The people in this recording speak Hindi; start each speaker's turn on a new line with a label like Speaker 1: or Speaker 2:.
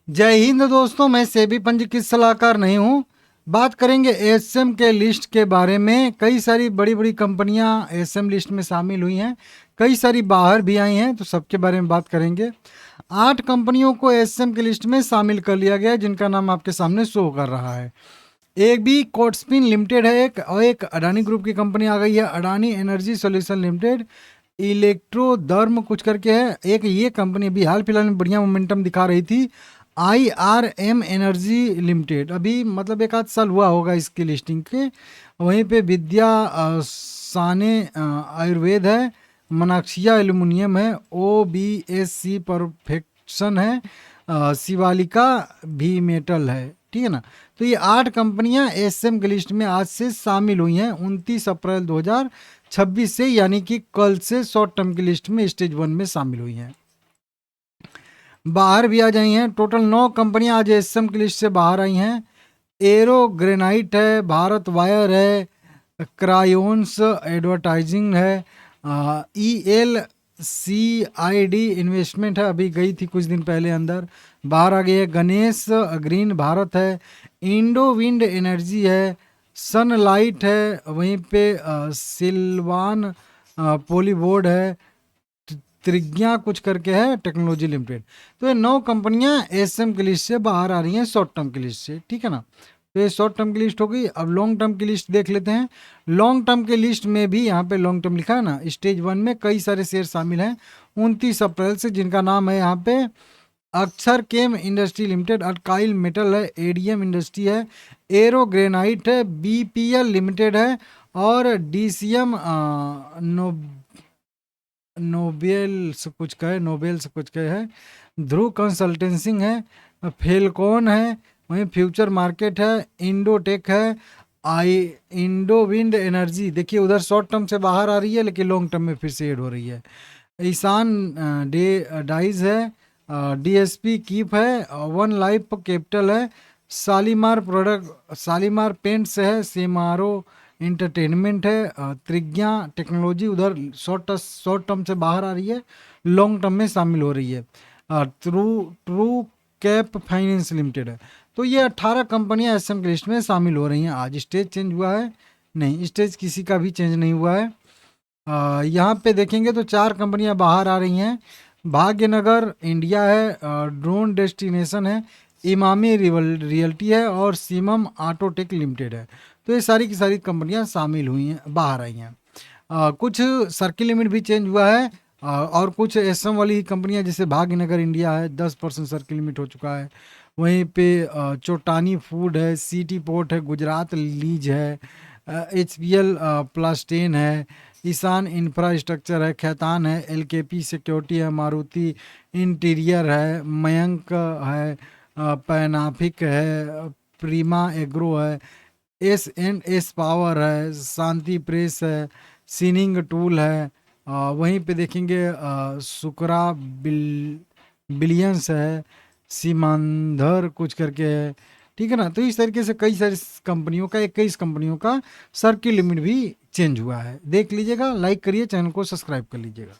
Speaker 1: जय हिंद दोस्तों, मैं सेबी पंजीकृत सलाहकार नहीं हूँ। बात करेंगे एसएम के लिस्ट के बारे में। कई सारी बड़ी बड़ी कंपनियां एसएम लिस्ट में शामिल हुई हैं, कई सारी बाहर भी आई हैं, तो सबके बारे में बात करेंगे। 8 कंपनियों को एसएम के लिस्ट में शामिल कर लिया गया है, जिनका नाम आपके सामने शो कर रहा है। एक भी कोटस्पिन लिमिटेड है, एक और एक अडानी ग्रुप की कंपनी आ गई है, अडानी एनर्जी सॉल्यूशन लिमिटेड। इलेक्ट्रोधर्म कुछ करके है एक, ये कंपनी अभी हाल फिलहाल में बढ़िया मोमेंटम दिखा रही थी। IRM एनर्जी लिमिटेड, अभी मतलब एक आध साल हुआ होगा इसकी लिस्टिंग के। वहीं पे विद्या साने आयुर्वेद है, मनाक्सिया एल्युमिनियम है, OBSC परफेक्शन है, शिवालिका भी मेटल है। ठीक है ना। तो ये 8 कंपनियां एसएम की लिस्ट में आज से शामिल हुई हैं 29 अप्रैल 2026 से, यानी कि कल से शॉर्ट टर्म की लिस्ट में स्टेज 1 में शामिल हुई हैं। बाहर भी आ जाई हैं। टोटल 9 कंपनियां आज एसएम की लिस्ट से बाहर आई हैं। एरो ग्रेनाइट है, भारत वायर है, क्रायोन्स एडवर्टाइजिंग है, ELCID इन्वेस्टमेंट है, अभी गई थी कुछ दिन पहले अंदर, बाहर आ गई है। गणेश ग्रीन भारत है, इंडो विंड एनर्जी है, सनलाइट है, वहीं पे सिल्वान पॉलीबोर्ड है, त्रिज्ञा कुछ करके है टेक्नोलॉजी लिमिटेड। तो ये 9 कंपनियां एसएम की लिस्ट से बाहर आ रही हैं शॉर्ट टर्म की लिस्ट से। ठीक है ना। तो ये शॉर्ट टर्म की लिस्ट हो गई। अब लॉन्ग टर्म की लिस्ट देख लेते हैं। लॉन्ग टर्म की लिस्ट में भी यहाँ पे लॉन्ग टर्म लिखा है ना, स्टेज 1 में कई सारे शेयर शामिल हैं 29 अप्रैल से, जिनका नाम है यहाँ पे अक्षर केम इंडस्ट्री लिमिटेड, अर्काइल मेटल है, एडीएम इंडस्ट्री है, एरो ग्रेनाइट है, BPL लिमिटेड है, और DCM नोबेल से कुछ का है, ध्रुव कंसल्टेंसिंग है, फेलकॉन है, वहीं फ्यूचर मार्केट है, इंडोटेक है, आई इंडो विंड एनर्जी, देखिए उधर शॉर्ट टर्म से बाहर आ रही है लेकिन लॉन्ग टर्म में फिर से ऐड हो रही है। ईशान डाइज है, DSP कीप है, वन लाइफ कैपिटल है, शालीमार पेंट्स है, सेमारो इंटरटेनमेंट है, त्रिज्ञा टेक्नोलॉजी उधर शॉर्ट टर्म से बाहर आ रही है, लॉन्ग टर्म में शामिल हो रही है। True true cap finance limited है। तो ये 18 कंपनियां एसएम की लिस्ट में शामिल हो रही हैं। आज स्टेज चेंज हुआ है? नहीं, स्टेज किसी का भी चेंज नहीं हुआ है। यहाँ पे देखेंगे तो 4 कंपनियां बाहर आ रही हैं। भाग्यनगर इंडिया है, ड्रोन डेस्टिनेशन है, इमामी रियल्टी है, और सीमम ऑटोटेक लिमिटेड है। तो ये सारी की सारी कंपनियां शामिल हुई हैं, बाहर आई हैं। कुछ सर्किल लिमिट भी चेंज हुआ है, और कुछ एसएम वाली कंपनियां जैसे भाग्यनगर इंडिया है 10% सर्किल लिमिट हो चुका है। वहीं पे चोटानी फूड है, सिटी पोर्ट है, गुजरात लीज है, HPL प्लास्टेन है, ईशान इंफ्रास्ट्रक्चर है, खैतान है, LKP सिक्योरिटी है, मारुति इंटीरियर है, मयंक है, पैनाफिक है, प्रीमा एग्रो है, S&S पावर है, शांति प्रेस है, सीनिंग टूल है, वहीं पे देखेंगे सुकरा बिलियंस है, सीमांधर कुछ करके है। ठीक है ना। तो इस तरीके से कई सारी कंपनियों का 21 कंपनियों का सर्किल लिमिट भी चेंज हुआ है। देख लीजिएगा, लाइक करिए, चैनल को सब्सक्राइब कर लीजिएगा।